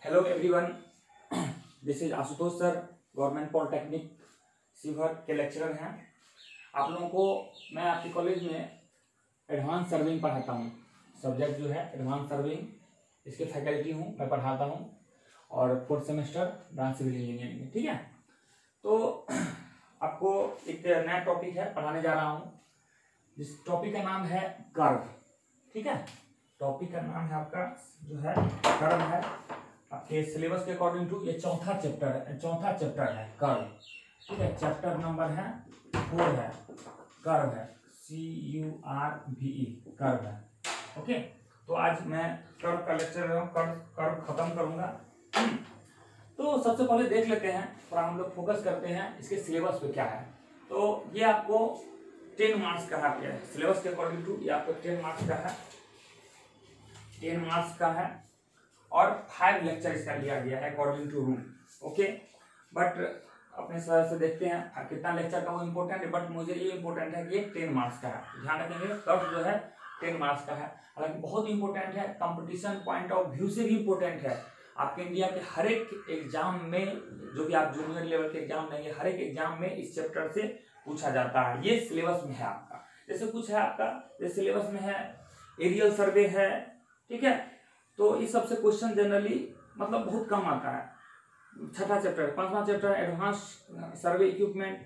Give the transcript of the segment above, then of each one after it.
Hello everyone, this is Ashutosh sir, government polytechnic Sheohar के lecturer हैं। आप लोगों को मैं आपके कॉलेज में एडवांस सर्विंग पढ़ाता हूँ। सब्जेक्ट जो है एडवांस सर्विंग, इसके फैकल्टी हूँ, मैं पढ़ाता हूँ और 4th semester branch civil engineering में। ठीक है, तो आपको एक नया टॉपिक है पढ़ाने जा रहा हूँ। जिस टॉपिक का नाम है कर्व। ठीक है, टॉपिक का नाम है आपका जो है कर्व है। आपके सिलेबस के अकॉर्डिंग टू ये चौथा चैप्टर है कर्व। ठीक है, चैप्टर नंबर है 4 है, कर्व है, CURVE कर्व है। ओके, तो आज मैं कर्व का लेक्चर कर्व खत्म करूंगा। तो सबसे पहले देख लेते हैं, थोड़ा हम लोग फोकस करते हैं इसके सिलेबस पे क्या है। तो ये आपको 10 मार्क्स का है, सिलेबस के अकॉर्डिंग टू ये आपको 10 मार्क्स का है, 10 मार्क्स का है और 5 लेक्चर इसका लिया गया है according to rule. Okay, but अपने सर से देखते हैं कितना लेक्चर का वो इम्पोर्टेंट है, बट मुझे ये इम्पोर्टेंट है कि ये 10 मार्क्स का है। ध्यान रखेंगे, कर्व जो है 10 मार्क्स का है, हालांकि बहुत इंपॉर्टेंट है, कंपटीशन पॉइंट ऑफ व्यू से भी इम्पोर्टेंट है। आपके इंडिया के हर एक एग्जाम में, जो भी आप जूनियर लेवल के एग्जाम देंगे, हर एक एग्जाम में इस चैप्टर से पूछा जाता है। ये सिलेबस में है आपका, जैसे कुछ है आपका जैसे सिलेबस में है एरियल सर्वे है। ठीक है, तो इस सबसे क्वेश्चन जनरली मतलब बहुत कम आता है। छठा चैप्टर, 5वां चैप्टर एडवांस सर्वे इक्विपमेंट,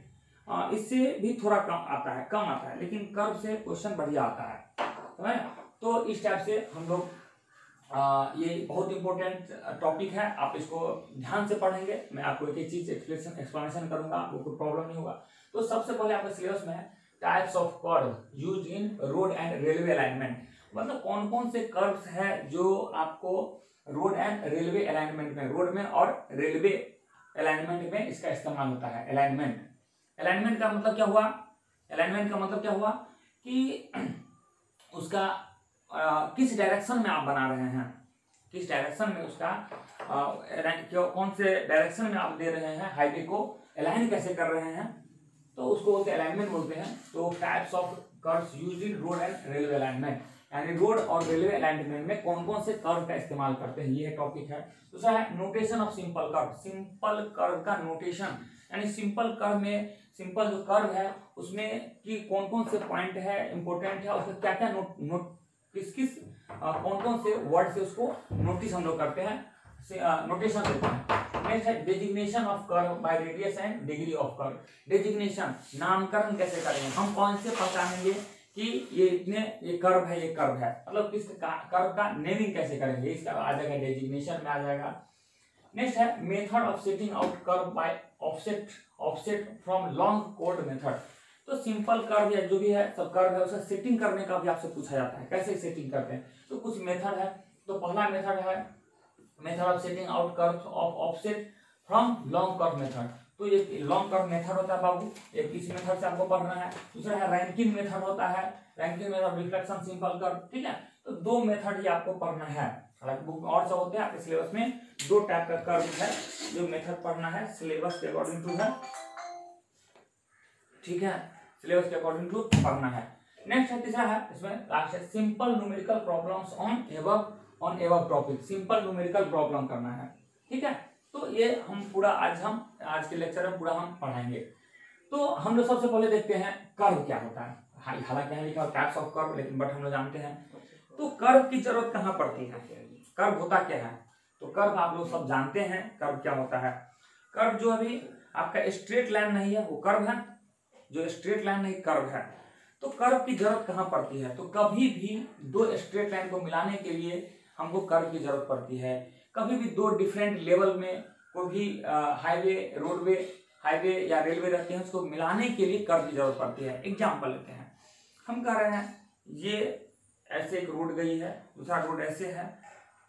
इससे भी थोड़ा कम आता है, लेकिन कर्व से क्वेश्चन बढ़िया आता है। तो इस टाइप से हम लोग ये बहुत इंपॉर्टेंट टॉपिक है, आप इसको ध्यान से पढ़ेंगे। मैं आपको एक एक चीज एक्सप्लेनेशन करूंगा, आपको कोई प्रॉब्लम नहीं होगा। तो सबसे पहले आपके सिलेबस में है types of curve used in road and railway alignment. मतलब कौन कौन से कर्व्स है जो आपको रोड एंड रेलवे अलाइनमेंट में, रोड में और रेलवे अलाइनमेंट में इसका इस्तेमाल होता है। अलाइनमेंट का मतलब क्या हुआ? अलाइनमेंट का मतलब क्या हुआ कि उसका किस डायरेक्शन में आप बना रहे हैं, किस डायरेक्शन में उसका कौन से डायरेक्शन में आप दे रहे हैं, हाईवे को अलाइन कैसे कर रहे हैं, तो उसको बोलते हैं अलाइनमेंट बोलते हैं। तो types of curves used in road and railway alignment, यानी रोड और रेलवे अलाइनमेंट में कौन कौन से कर्व का इस्तेमाल करते हैं, ये टॉपिक है। दूसरा है notation of simple curve. Simple curve का नोटेशन, यानी सिंपल कर्व में, सिंपल जो कर्व है उसमें कि कौन कौन से पॉइंट है इंपॉर्टेंट है, उसमें क्या क्या किस कौन कौन से वर्ड से उसको नोटिस हम लोग करते हैं, नोटेशन देते हैं। नेक्स्ट है designation of curve by radius and degree of curve. Designation, नामकरण कैसे करेंगे, हम कौन से पहचानेंगे कि ये कर्व है, ये कर्व है, मतलब किस कर्व का नेमिंग कैसे करेंगे, इसका आ जाएगा डेजिग्नेशन में आ जाएगा। नेक्स्ट है method of setting out curve y offset from long code method. तो सिंपल कर्व या जो भी है सब कर्व है, उसका सेटिंग करने का भी आपसे पूछा जाता है, कैसे सेटिंग करते हैं। तो कुछ मेथड है, तो पहला मेथड है method of setting out curve of offset from long curve method. तो ये लॉन्ग कर्व मेथड होता है बाबू, एक इस मेथड से आपको पढ़ना है। दूसरा है रैंकिंग मेथड होता है, ranking method reflection simple curve. ठीक है, तो 2 मेथड ही आपको पढ़ना है, हालांकि बुक में और सब होते हैं। आपके सिलेबस में 2 टाइप का कर्व है जो मेथड पढ़ना है, सिलेबस के अकॉर्डिंग टू है। ठीक है, सिलेबस के अकॉर्डिंग टू पढ़ना है। नेक्स्ट है तीसरा है, इसमें लास्ट है simple numerical problems on above topic. Simple numerical problem करना है। ठीक है, तो ये हम पूरा आज के लेक्चर में पूरा हम पढ़ाएंगे। तो हम लोग सबसे पहले देखते हैं कर्व क्या होता है। हालांकि यहाँ लिखा टाइप्स ऑफ कर्व, लेकिन बट हम लोग जानते हैं। तो कर्व की जरूरत कहाँ पड़ती है, कर्व होता क्या है? तो कर्व आप लोग सब जानते हैं, कर्व क्या होता है। कर्व जो अभी आपका स्ट्रेट लाइन नहीं है वो कर्व है, जो स्ट्रेट लाइन नहीं कर्व है। तो कर्व की जरूरत कहाँ पड़ती है? तो कभी भी 2 स्ट्रेट लाइन को मिलाने के लिए हमको कर्व की जरूरत पड़ती है। कभी भी 2 डिफरेंट लेवल में कोई भी हाईवे या रेलवे रहते हैं, उसको मिलाने के लिए कर्व की जरूरत पड़ती है। एग्जाम्पल लेते हैं, हम कह रहे हैं ये ऐसे एक रोड गई है, दूसरा रोड ऐसे है,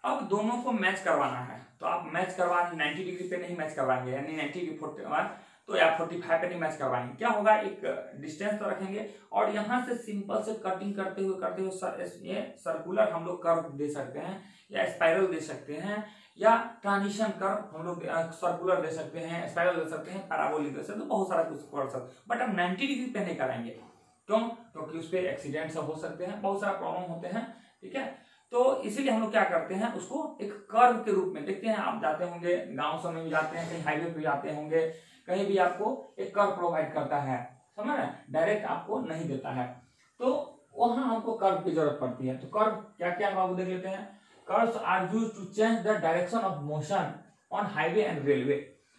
अब दोनों को मैच करवाना है। तो आप मैच करवाने 90 डिग्री पे नहीं मैच करवाएंगे, यानी 90 तो या 45 पे नहीं मैच करवाएंगे। क्या होगा, एक डिस्टेंस तो रखेंगे और यहाँ से सिंपल से कटिंग करते हुए ये सर्कुलर हम लोग कर्व दे सकते हैं, या स्पाइरल दे सकते हैं, या ट्रांजिशन कर्व हम लोग सर्कुलर दे सकते हैं, स्पाइरल दे सकते हैं, पैराबोलिक दे सकते हैं, तो बहुत सारा कुछ कर सकते हैं। बट हम 90 डिग्री पे नहीं कराएंगे। क्यों? क्योंकि उस पर एक्सीडेंट सब हो सकते हैं, बहुत सारा प्रॉब्लम होते हैं। ठीक है, तो इसीलिए हम लोग क्या करते हैं, उसको एक कर्व के रूप में देखते हैं। आप जाते होंगे गांव समय में जाते हैं, कहीं हाईवे पे जाते होंगे, कहीं भी आपको एक कर्व प्रोवाइड करता है, समझ रहे हैं, डायरेक्ट आपको नहीं देता है, तो वहां हमको कर्व की जरूरत पड़ती है। तो कर्व क्या क्या है बाबू देख लेते हैं। Curves are used to change the direction of motion on highway and railway.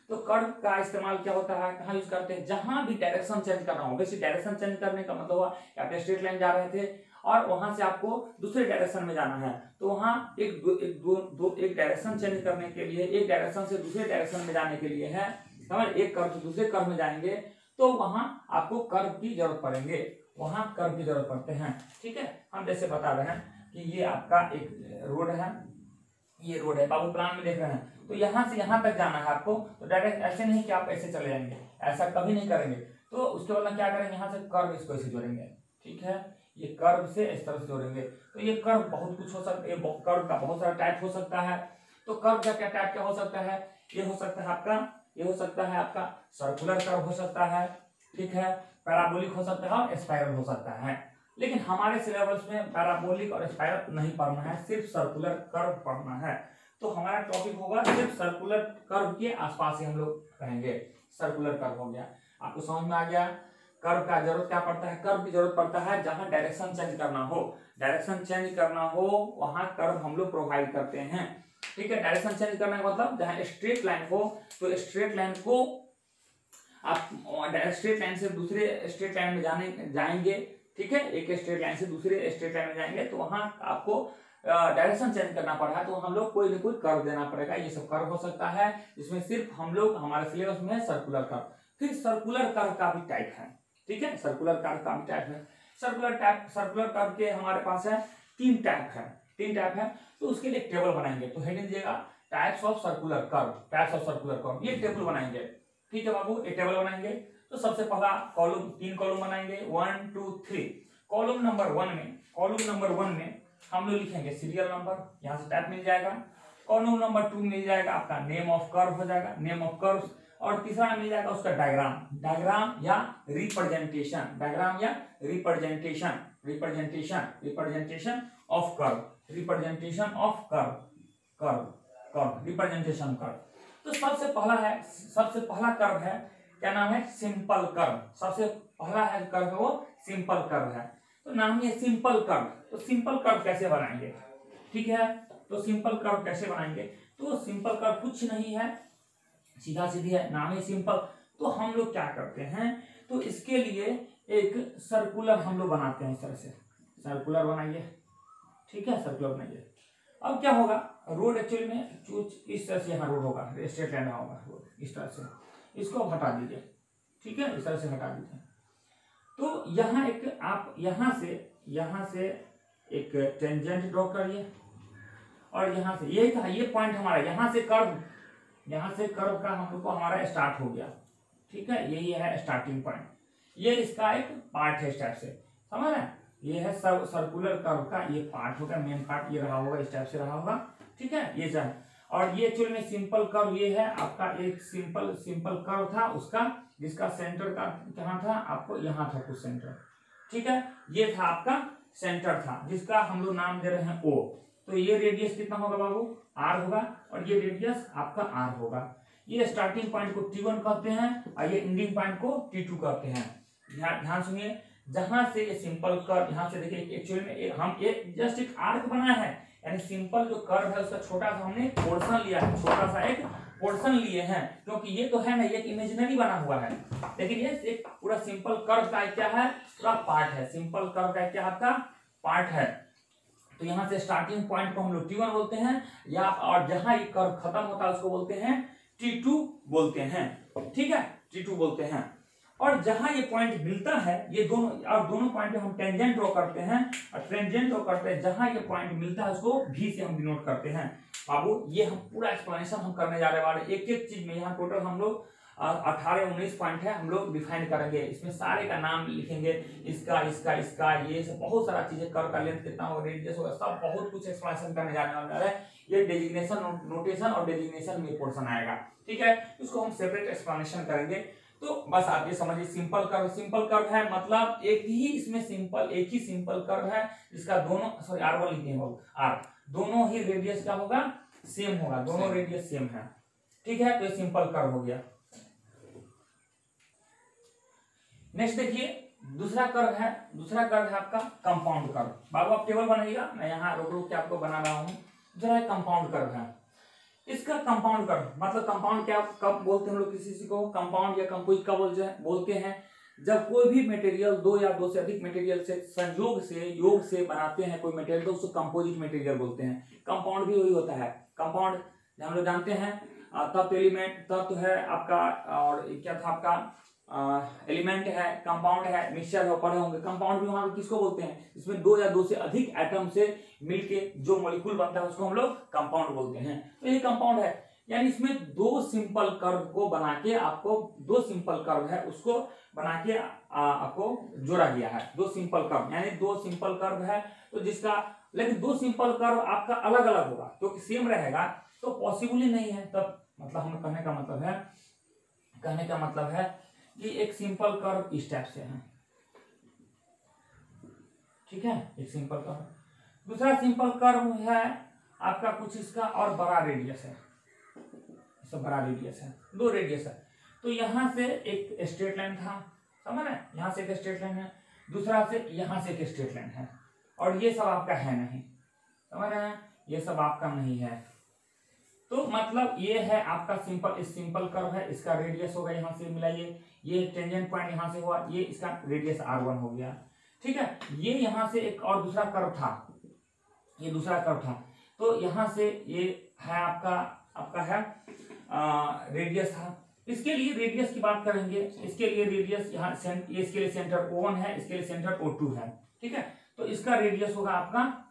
तो कर्व का इस्तेमाल क्या होता है, कहाँ यूज करते हैं, जहां भी डायरेक्शन चेंज करना हो। वैसे डायरेक्शन चेंज करने का मतलब हुआ कि आप स्ट्रेट लाइन जा रहे थे और वहां से आपको दूसरे डायरेक्शन में जाना है, तो वहां एक डायरेक्शन चेंज करने के लिए, एक डायरेक्शन से दूसरे डायरेक्शन में जाने के लिए है, समझ, एक कर्व से दूसरे कर्व में जाएंगे तो वहां आपको कर्व की जरूरत पड़ेंगे, वहां कर्व की जरूरत पड़ते हैं। ठीक है, हम जैसे बता रहे हैं कि ये आपका एक रोड है, ये रोड है, बाबू प्लान में देख रहे हैं, तो यहाँ से यहाँ तक जाना है आपको, तो डायरेक्ट ऐसे नहीं कि आप ऐसे चले जाएंगे, ऐसा कभी नहीं करेंगे। तो उसके बाद क्या करेंगे, यहाँ से कर्व इसको ऐसे जोड़ेंगे, ठीक है, ये कर्व से इस तरह से जोड़ेंगे। तो ये कर्व बहुत कुछ हो सकता है, ये कर्व का बहुत सारा टाइप हो सकता है। तो कर्व का क्या टाइप क्या हो सकता है, ये हो सकता है आपका, ये हो सकता है आपका सर्कुलर कर्व हो सकता है, ठीक है, पैराबोलिक हो सकता है और स्पाइरल हो सकता है। लेकिन हमारे सिलेबस में पैराबोलिक और स्पाइरल नहीं पढ़ना है, सिर्फ सर्कुलर कर्व पढ़ना है। तो हमारा टॉपिक होगा सिर्फ सर्कुलर कर्व के आसपास ही हम लोग रहेंगे। सर्कुलर कर्व हो गया, आपको समझ में आ गया। कर्व का जरूरत क्या पड़ता है, कर्व की जरूरत पड़ता है जहां डायरेक्शन चेंज करना हो, डायरेक्शन चेंज करना हो वहां कर्व हम लोग प्रोवाइड करते हैं। ठीक है, डायरेक्शन चेंज करने का मतलब जहां स्ट्रेट लाइन हो, तो स्ट्रेट लाइन को आप स्ट्रेट लाइन से दूसरे स्ट्रेट लाइन में जाएंगे, ठीक है, एक स्ट्रेट लाइन से दूसरे स्ट्रेट लाइन में जाएंगे, तो वहां आपको डायरेक्शन चेंज करना पड़ा है, तो हम लोग कोई ना कोई कर्व देना पड़ेगा। ये सब कर्व हो सकता है, जिसमें सिर्फ हम लोग हमारे सिलेबस में सर्कुलर कर्व। फिर सर्कुलर कर्व का भी टाइप है, ठीक है, सर्कुलर कर्व का भी टाइप है। सर्कुलर कर्व के हमारे पास है तीन टाइप है, तो उसके लिए टेबल बनाएंगे। तो हेडिंग दीजिएगा टाइप्स ऑफ सर्कुलर कर्व, ये टेबल बनाएंगे। ठीक है बाबू, ये टेबल बनाएंगे। तो सबसे पहला कॉलम, 3 कॉलम बनाएंगे, 1 2 3। कॉलम नंबर 1 में हम लोग लिखेंगे सीरियल नंबर, यहाँ से टाइप मिल जाएगा। कॉलम नंबर 2 मिल जाएगा आपका नेम ऑफ कर्व हो जाएगा, नेम ऑफ कर्व। और तीसरा मिल जाएगा उसका डायग्राम या रिप्रेजेंटेशन, रिप्रेजेंटेशन ऑफ कर्व। तो सबसे पहला कर्व है, क्या नाम है, सिंपल कर्व। सबसे पहला है कर्व है वो सिंपल कर्व है, तो नाम है सिंपल कर्व। तो सिंपल कर्व कैसे बनाएंगे, ठीक है, तो सिंपल कर्व कैसे बनाएंगे, तो सिंपल कर्व कुछ नहीं है, सीधा सीधी है, नाम है सिंपल। तो हम लोग क्या करते हैं, तो इसके लिए एक सर्कुलर हम लोग बनाते हैं, इस तरह से सर्कुलर बनाइए, ठीक है, सर्कुलर बनाइए। अब क्या होगा, रोड एक्चुअली में इस तरह से यहाँ रोड होगा, स्ट्रेट लाइन होगा रोड, इस तरह से इसको हटा दीजिए, ठीक है, इस तरह से हटा दीजिए। तो यहाँ एक आप यहाँ से एक टेंजेंट ड्रॉ करिए, और यहाँ से ये था, ये पॉइंट हमारा, यहाँ से कर्व का हम लोग को हमारा स्टार्ट हो गया, ठीक है, यही है स्टार्टिंग पॉइंट। ये इसका एक पार्ट है, इस टाइप से, समझ रहे हैं, ये है सब सर्कुलर कर्व का ये पार्ट होगा, मेन पार्ट ये रहा होगा, इस टाइप से रहा होगा, ठीक है, ये सब। और ये एक्चुअली में सिंपल कर्व ये है आपका, एक सिंपल कर्व था उसका, जिसका सेंटर का कहाँ था, आपको यहाँ था कुछ सेंटर, ठीक है, ये था आपका सेंटर था, जिसका हम लोग नाम दे रहे हैं O। तो ये रेडियस कितना होगा बाबू, R होगा, और ये रेडियस आपका R होगा। ये स्टार्टिंग पॉइंट को T1 कहते हैं, और ये एंडिंग पॉइंट को T2 कहते हैं। ध्यान सुनिए, जहां से ये सिंपल कर्व, यहाँ से देखिए एक्चुअली में हम जस्ट एक आर्क बना है, यानी सिंपल जो कर्व है उसका छोटा सा हमने पोर्शन लिया है, छोटा सा एक पोर्शन लिए हैं, क्योंकि ये तो है ना, ये इमेजिनरी बना हुआ है, लेकिन ये एक पूरा सिंपल कर्व का क्या है, पूरा पार्ट है, सिंपल कर्व का क्या आपका पार्ट है। तो यहाँ से स्टार्टिंग पॉइंट को हम लोग T1 बोलते हैं, या और जहां ये कर्व खत्म होता है उसको बोलते हैं T2 बोलते हैं, ठीक है, T2 बोलते हैं। और जहां ये पॉइंट मिलता है, ये दोनों पॉइंट पे हम टेंजेंट ड्रॉ करते हैं, और टेंजेंट ड्रॉ करते हैं, जहां ये पॉइंट मिलता है उसको V से हम डिनोट करते हैं। बाबू ये हम पूरा एक्सप्लेनेशन हम करने जा रहे हैं, एक चीज में, यहाँ टोटल हम लोग 18-19 पॉइंट है, हम लोग डिफाइन करेंगे, इसमें सारे का नाम लिखेंगे, इसका ये सब बहुत सारा चीजें, कर्व का लेंथ कितना होगा, रेडियस होगा, सब बहुत कुछ एक्सप्लेनेशन करने जाने वाला है। ये डेजिग्नेशन, नोटेशन और डेजिग्नेशन में पोर्शन आएगा, ठीक है, इसको हम सेपरेट एक्सप्लेनेशन करेंगे। तो बस आप ये समझिए सिंपल कर्व है मतलब एक ही सिंपल कर्व है जिसका दोनों सॉरी R1 लिखे हैं बाबू, R दोनों ही रेडियस क्या होगा, सेम होगा, दोनों रेडियस सेम है। ठीक है, तो ये सिंपल कर्व हो गया। नेक्स्ट देखिए दूसरा कर्व है आपका कंपाउंड कर्व। बाबू आप टेबल बनाइएगा, मैं यहाँ रोक के आपको बना रहा हूँ। दूसरा कंपाउंड कर्व है। इसका कंपाउंड कर्व मतलब कंपाउंड क्या कब बोलते हैं हम लोग किसी को कंपाउंड या कंपोजिट का बोलते हैं जब कोई भी मटेरियल दो या दो से अधिक मटेरियल से संयोग से योग से बनाते हैं कोई मटेरियल, तो उसको कंपोजिट मटेरियल बोलते हैं। कंपाउंड भी वही होता है। कंपाउंड हम लोग जानते हैं तत्व एलिमेंट तत्व है आपका, और क्या था आपका एलिमेंट है, कंपाउंड है, मिक्सचर है, पढ़े होंगे। कंपाउंड भी वहां किसको बोलते हैं, इसमें दो या दो से अधिक एटम से मिलके जो मॉलिक्यूल बनता है उसको हम लोग कंपाउंड बोलते हैं। तो ये कंपाउंड है, यानी इसमें दो सिंपल कर्व को बना के आपको, दो सिंपल कर्व है उसको बना के आपको जोड़ा गया है। दो सिंपल कर्व यानी दो सिंपल कर्व है तो जिसका, लेकिन दो सिंपल कर्व आपका अलग अलग होगा क्योंकि सेम रहेगा तो पॉसिबल ही नहीं है। तब मतलब हम कहने का मतलब है कि एक सिंपल कर्व इस टाइप से है, ठीक है, एक सिंपल कर्व। दूसरा सिंपल कर्व है आपका कुछ इसका और बड़ा रेडियस है, बड़ा रेडियस है, दो रेडियस है। तो यहां से एक स्ट्रेट लाइन था, समझ रहे, यहां से एक स्ट्रेट लाइन है, दूसरा से यहां से एक स्ट्रेट लाइन है, और ये सब आपका है नहीं, समझ रहे हैं, ये सब आपका नहीं है। तो मतलब ये है आपका सिंपल कर्व है, इसका रेडियस होगा, यहां से मिलाइए, ये टेंजेंट पॉइंट यहां से हुआ, ये इसका रेडियस R1 हो गया, ठीक है। ये यहां से एक और दूसरा कर्व था, ये दूसरा कर्व था, तो यहां से ये है आपका है रेडियस था। इसके लिए रेडियस की बात करेंगे, इसके लिए रेडियस यहाँ इसके लिए सेंटर O1 है, इसके लिए सेंटर O2 है, ठीक है। तो इसका रेडियस होगा आपका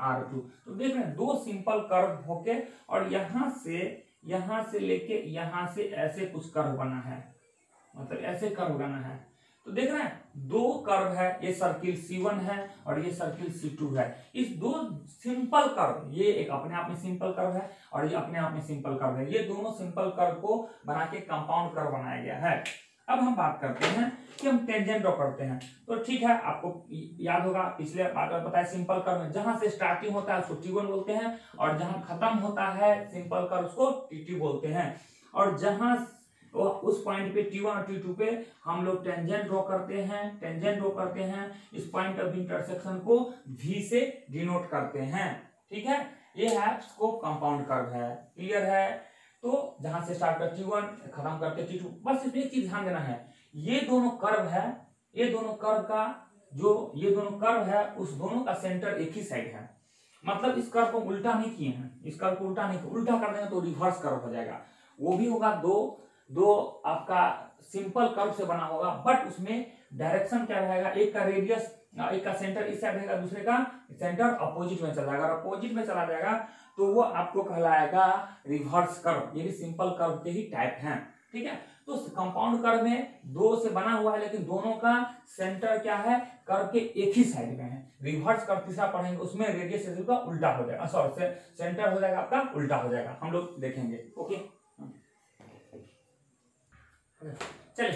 R2। तो देख रहे हैं दो सिंपल कर्व होके, और यहां से लेके यहां से ऐसे कुछ कर्व बना है, मतलब ऐसे कर्व बना है। तो देख रहे हैं दो कर्व है, ये सर्किल C1 है और ये सर्किल C2 है। इस दो सिंपल कर्व, ये एक अपने आप में सिंपल कर्व है और ये अपने आप में सिंपल कर्व है, ये दोनों सिंपल कर्व को बना के कंपाउंड कर्व बनाया गया है। अब हम बात करते हैं कि हम टेंजेंट ड्रॉ करते हैं। तो ठीक है, आपको याद होगा पिछले बात में बताया सिंपल कर्व में जहां से स्टार्टिंग होता है उसको T1 बोलते हैं, और जहां खत्म होता है सिंपल कर्व उसको T2 बोलते हैं। और जहां उस पॉइंट पे T1 और T2 पे हम लोग टेंजेंट ड्रॉ करते हैं, इस पॉइंट ऑफ इंटरसेक्शन को V से डिनोट करते हैं, ठीक है। ये है स्कोप कंपाउंड कर्व है, क्लियर है। तो जहां से स्टार्ट कर T1 खत्म करते T2, बस इसमें एक चीज ध्यान देना है, ये दोनों कर्व है, ये दोनों कर्व है उस दोनों का सेंटर एक ही साइड है, मतलब इस कर्व को उल्टा नहीं किए हैं, इस कर्व को उल्टा कर देंगे तो रिवर्स कर्व हो जाएगा। वो भी होगा दो आपका सिंपल कर्व से बना होगा, बट उसमें डायरेक्शन क्या रहेगा, एक का रेडियस, एक का सेंटर इस साइड रहेगा, दूसरे का सेंटर अपोजिट में चला जाएगा, अपोजिट में चला जाएगा तो वो आपको कहलाएगा रिवर्स कर्व। ये भी सिंपल कर्व के ही टाइप हैं, ठीक है। तो कंपाउंड कर्व में दो से बना हुआ है, लेकिन दोनों का सेंटर क्या है, कर्व के एक ही साइड में है। रिवर्स कर्व तीसरा पढ़ेंगे उसमें रेडियस का उल्टा हो जाएगा, सॉरी सेंटर हो जाएगा आपका उल्टा हो जाएगा, हम लोग देखेंगे, ओके। चलिए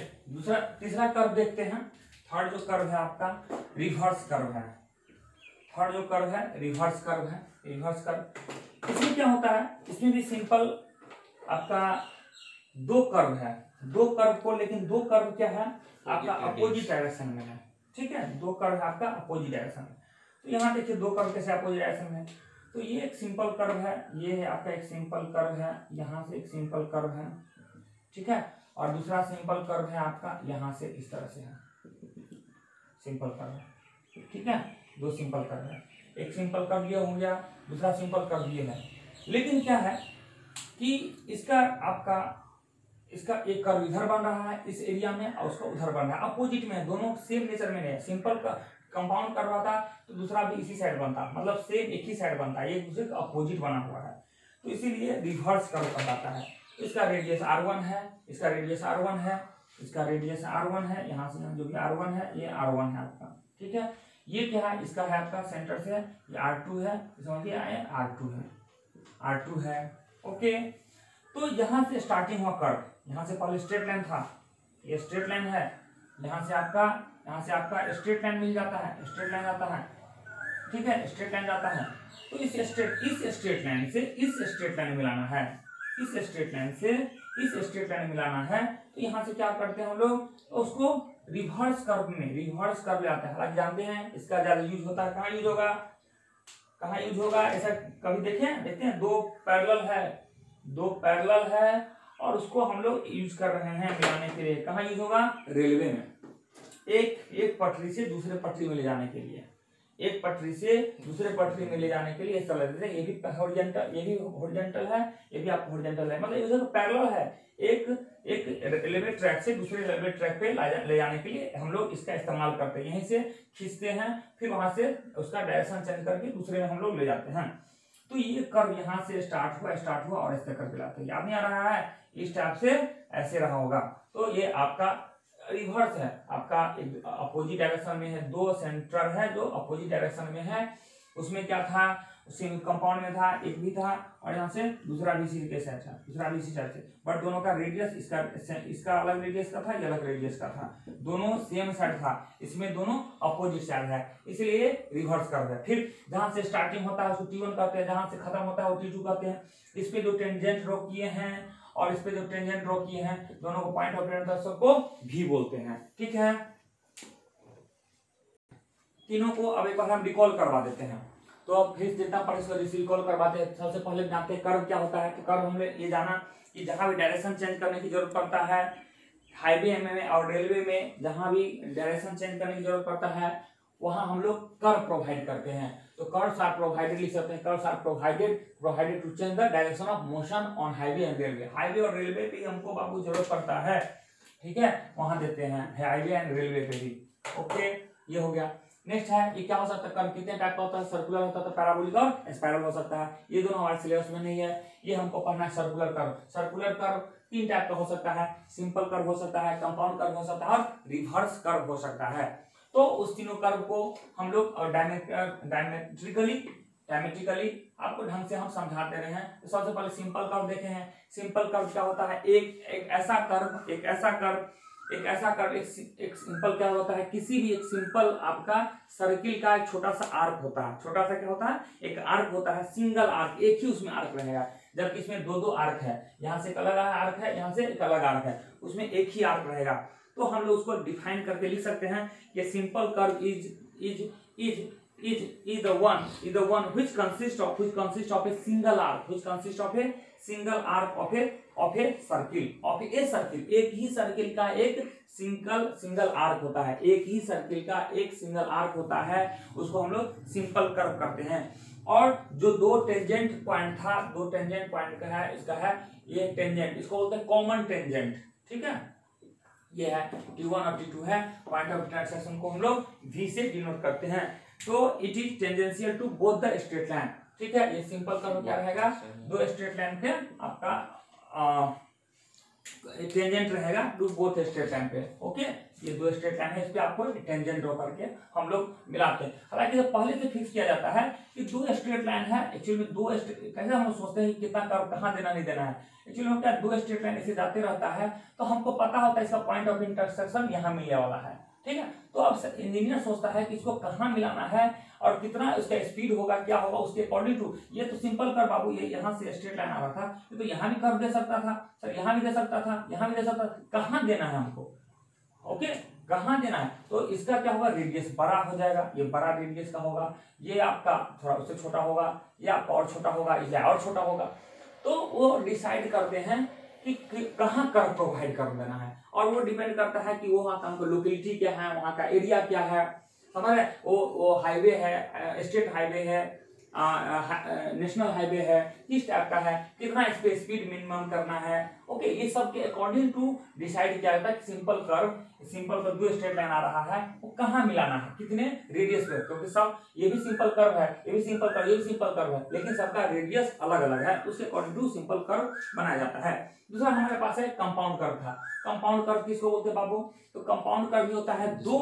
तीसरा कर्व देखते हैं। थर्ड जो कर्व है आपका रिवर्स कर्व है, रिवर्स कर्व। इसमें क्या होता है, इसमें भी सिंपल आपका दो कर्व है, दो कर्व को, लेकिन दो कर्व क्या है आपका अपोजिट डायरेक्शन में है, ठीक है, दो कर्व है आपका अपोजिट डायरेक्शन में। तो यहाँ देखिए दो कर्व कैसे अपोजिट डायरेक्शन में, तो ये एक सिंपल कर्व है, ये है आपका एक सिंपल कर्व है, यहाँ से एक सिंपल कर्व है, ठीक है, और दूसरा सिंपल कर्व है आपका यहाँ से इस तरह से है, सिंपल कर्व है, ठीक है। दो सिंपल कर्व है, एक सिंपल कर्व ये हो गया, दूसरा सिंपल कर्व ये है। लेकिन क्या है कि इसका एक कर्व इधर बन रहा है इस एरिया में और उसका उधर बन रहा है, अपोजिट में, दोनों सेम नेचर में नहीं है। सिंपल का कंपाउंड कर्व आता तो दूसरा भी इसी साइड बनता, मतलब सेम एक ही साइड बनता है, एक दूसरे का अपोजिट बना हुआ है, तो इसीलिए रिवर्स कर्व कहलाता है। इसका रेडियस R1 है, इसका रेडियस R1 है, इसका रेडियस R1 है, यहाँ से जो भी R1 है ये R1 है आपका, ठीक है। ये क्या है, इसका है आपका सेंटर से ये R2 है, समझिए R2 है, ओके। तो यहाँ से स्टार्टिंग हुआ कर्व, यहाँ से पहले स्ट्रेट लाइन था, ये स्ट्रेट लाइन है, यहाँ से आपका स्ट्रेट लाइन मिल जाता है, स्ट्रेट लाइन आता है, ठीक है, स्ट्रेट लाइन जाता है। तो इस स्ट्रेट लाइन से इस स्ट्रेट लाइन मिलाना है, इस स्ट्रेट लाइन से इस स्ट्रेट लाइन मिलाना है। तो यहाँ से क्या करते हैं हम लोग, उसको रिवर्स कर्व ले आते हैं। हालांकि जानते हैं इसका ज्यादा यूज होता है, कहाँ यूज होगा, ऐसा कभी देखते हैं दो पैरेलल है और उसको हम लोग यूज कर रहे हैं मिलाने के लिए। कहाँ यूज होगा, रेलवे में, एक पटरी से दूसरे पटरी में ले जाने के लिए, एक पटरी से दूसरे पटरी में ले जाने के लिए इस तरह से। ये भी हॉरिजॉन्टल, ये भी हॉरिजॉन्टल है, ये भी आपको हॉरिजॉन्टल है, मतलब ये पैरेलल है। एक रेलवे ट्रैक से दूसरे रेलवे ट्रैक पे ले जाने के लिए हम लोग इसका इस्तेमाल करते हैं। यहीं से खींचते हैं, फिर वहां से उसका डायरेक्शन चेंज करके दूसरे में हम लोग ले जाते हैं। तो ये कर्व यहाँ से स्टार्ट हुआ और इस तक कर्व लाते हैं। याद नहीं आ रहा है, इस टाइप से ऐसे रहा होगा। तो ये आपका रिवर्स है, आपका अपोजिट डायरेक्शन में है, दो सेंटर है जो अपोजिट डायरेक्शन में है। उसमें क्या था, सेम कंपाउंड में था, एक भी था, और यहाँ से दूसरा भी इसी के साइड था, दूसरा भी इसी साइड से, बट दोनों का रेडियस, इसका अलग रेडियस का था, ये अलग रेडियस का था, दोनों सेम साइड था। इसमें दोनों अपोजिट साइड है, इसलिए रिवर्स कर्व है। फिर जहां से स्टार्टिंग होता है उसको T1 कहते हैं, जहां से खत्म होता है वो T2 कहते हैं। इस पे जो टेंजेंट ड्रॉ किए हैं और इस पे जो टेंजेंट ड्रॉ किए हैं, दोनों को पॉइंट ऑफ इंटरसेक्शन को भी बोलते हैं, ठीक है। तीनों को अब एक बार हम रिकॉल करवा देते हैं। तो अब फिर जितना पढ़े इसको रिकॉल करवाते हैं। सबसे पहले जानते हैं कर्व क्या होता है। तो कर्व हमने ये जाना कि जहां भी डायरेक्शन चेंज करने की जरूरत पड़ता है, हाईवे में और रेलवे में जहां भी डायरेक्शन चेंज करने की जरूरत पड़ता है, वहां हम लोग कर्व प्रोवाइड करते हैं। तो कर्व्स आर प्रोवाइडेड लिख सकते हैं, curves are provided to change the direction of motion on highway and railway. Highway और रेलवे पे हमको बाबू जरूरत पड़ता है, ठीक है, वहां देते हैं हाईवे एंड रेलवे पे भी। ओके, ये हो गया। नेक्स्ट है, ये क्या हो सकता है, कर्व कितने टाइप का होता है, सर्कुलर होता है, पैराबोलिक और स्पाइरल हो सकता है। ये दोनों हमारे सिलेबस में नहीं है, ये हमको पढ़ना है सर्कुलर कर्व। सर्कुलर कर्व तीन टाइप का हो सकता है, सिंपल कर्व हो सकता है, कंपाउंड कर्व हो सकता है और रिवर्स कर्व हो सकता है। तो उस तीनों कर्व को हम लोग डायमेट्रिकली आपको ढंग से हम समझाते रहे हैं। तो सबसे पहले सिंपल कर्व देखे हैं। सिंपल कर्व क्या होता है, एक ऐसा सिंपल क्या होता है, किसी भी एक सिंपल आपका सर्किल का एक छोटा सा आर्क होता है। छोटा सा क्या होता है, एक आर्क होता है, सिंगल आर्क, एक ही उसमें आर्क रहेगा। जबकि इसमें दो आर्क है, यहाँ से एक अलग आर्क है, यहाँ से एक अलग आर्क है, उसमें एक ही आर्क रहेगा। तो हम लोग उसको डिफाइन करके लिख सकते हैं कि simple curve is the one which consists of a single arc, of a circle, एक ही सर्किल का एक सिंगल आर्क होता है, एक ही सर्किल का एक सिंगल आर्क होता है, उसको हम लोग सिंपल कर्व करते हैं। और जो दो टेंजेंट पॉइंट था, दो टेंजेंट पॉइंट का है, इसका है ये टेंजेंट, इसको बोलते हैं कॉमन टेंजेंट, ठीक है। ये है T1 और T2 है, पॉइंट ऑफ इंटरसेक्शन को हम लोग V से डिनोट करते हैं। तो it is tangential to both the straight line, ठीक है। ये सिंपल कर्व क्या रहेगा, दो स्ट्रेट लाइन पे आपका टेंजेंट रहेगा टू बोथ स्ट्रेट लाइन पे। ओके, ये दो स्ट्रेट लाइन है, इस पे आपको टेंजेंट ड्रॉ करके हम लोग मिलाते हैं। हालांकि पहले से फिक्स किया जाता है कि दो स्ट्रेट लाइन है, एक्चुअली में दो कैसे हम सोचते हैं कि कितना कर्व कहाँ देना नहीं देना है। एक्चुअली में क्या, दो स्ट्रेट लाइन ऐसे जाते रहता है, तो हमको पता होता है इसका पॉइंट ऑफ इंटरसेक्शन यहाँ मिलने वाला है, ठीक है। तो अब इंजीनियर सोचता है कि इसको कहाँ मिलाना है और कितना उसका स्पीड होगा, क्या होगा, उसके अकॉर्डिंग टू। ये तो सिंपल कर्व बाबू, ये यहाँ से स्ट्रेट लाइन आ रहा था, ये तो यहाँ भी कर्व दे सकता था सर, यहाँ भी दे सकता था, यहाँ भी दे सकता था, कहाँ देना है हमको, ओके, कहाँ देना है। तो इसका क्या होगा, रेडियस बड़ा हो जाएगा, ये बड़ा रेडियस का होगा, ये आपका थोड़ा उससे छोटा होगा, ये आपका और छोटा होगा, ये और छोटा होगा। तो वो डिसाइड करते हैं कि कहाँ कर्व प्रोवाइड कर देना है, और वो डिपेंड करता है कि वो वहाँ का हमको लोकेलिटी क्या है, वहाँ का एरिया क्या है, समझ रहे, वो हाईवे है, स्टेट हाईवे है, नेशनल हाईवे है, किस टाइप का है, कितना इस पे स्पीड मिनिमम करना है। ओके, ये सब के अकॉर्डिंग टू डिसाइड किया जाता है कि सिंपल कर्व दो स्ट्रेट लाइन आ रहा है, वो कहाँ मिलाना है, कितने रेडियस पे। क्योंकि सब ये भी सिंपल कर्व है, ये भी सिंपल कर्व, ये भी सिंपल कर्व है, लेकिन सबका रेडियस अलग अलग है, उसके अकॉर्डिंग टू सिंपल कर्व बनाया जाता है। दूसरा हमारे पास है कंपाउंड कर्व था। कंपाउंड कर्व किसको बोलते हैं बाबू, तो कंपाउंड कर्व होता है दो,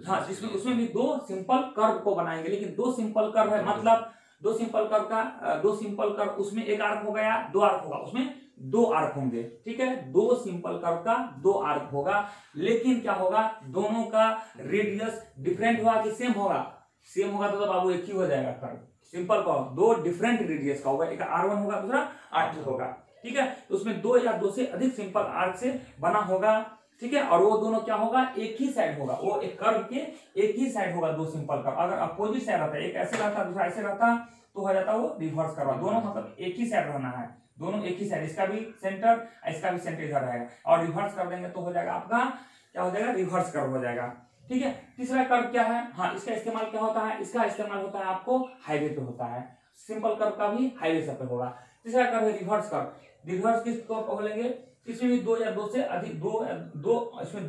हाँ, जिसमें उसमें भी दो सिंपल कर्व को बनाएंगे, लेकिन दो सिंपल कर्व है, मतलब दो सिंपल कर्व उसमें एक आर्क हो गया, दो आर्क होगा, उसमें दो आर्क होंगे, ठीक है, दो सिंपल कर्व का दो आर्क होगा, लेकिन क्या होगा, दोनों का रेडियस डिफरेंट होगा कि सेम होगा, सेम होगा तो बाबू एक ही हो जाएगा कर्व, सिंपल कर्व दो डिफरेंट रेडियस का होगा, एक R1 होगा दूसरा R2 होगा, ठीक है, तो उसमें दो या दो से अधिक सिंपल आर्क से बना होगा, ठीक है, और वो दोनों क्या होगा, एक ही साइड होगा, वो एक कर्व के एक ही साइड होगा, दो सिंपल कर्व, अगर अपोजिट साइड रहता है, एक ऐसे रहता दूसरा ऐसे रहता तो हो जाता वो रिवर्स कर्व, दोनों मतलब एक ही साइड रहना है, दोनों एक ही साइड, इसका भी सेंटर इसका भी सेंटर इधर रहेगा, और रिवर्स कर देंगे तो हो जाएगा आपका क्या हो जाएगा, रिवर्स कर्व हो जाएगा, ठीक है। तीसरा कर्व क्या है, हाँ इसका इस्तेमाल क्या होता है, इसका इस्तेमाल होता है आपको हाईवे पे होता है, सिंपल कर्व का भी हाईवे सब पे होगा। तीसरा कर्व है रिवर्स कर्व, रिवर्स किसको बोलेंगे, इसमें भी दो या दो से अधिक इसमें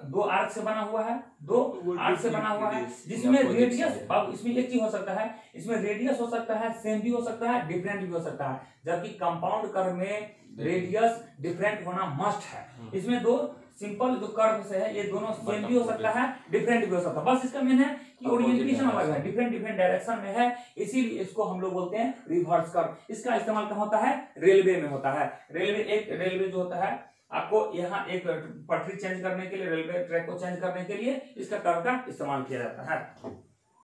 दो आर्क से बना हुआ है, दो आर्क से बना हुआ है, जिसमें रेडियस, अब इसमें एक चीज हो सकता है, इसमें रेडियस हो सकता है सेम भी हो सकता है डिफरेंट भी हो सकता है, जबकि कंपाउंड कर्व में रेडियस डिफरेंट होना मस्ट है, इसमें दो सिंपल जो कर्व से है ये दोनों सेम भी हो सकता है डिफरेंट भी हो सकता है, बस इसका मेन है कि ओरिएंटेशन अलग है, डिफरेंट डिफरेंट डायरेक्शन में है, इसीलिए इसको हम लोग बोलते हैं रिवर्स कर्व। इसका इस्तेमाल कहाँ होता है, रेलवे में होता है, रेलवे जो होता है आपको यहाँ एक पटरी चेंज करने के लिए, रेलवे ट्रैक को चेंज करने के लिए इसका कर्व का इस्तेमाल किया जाता है।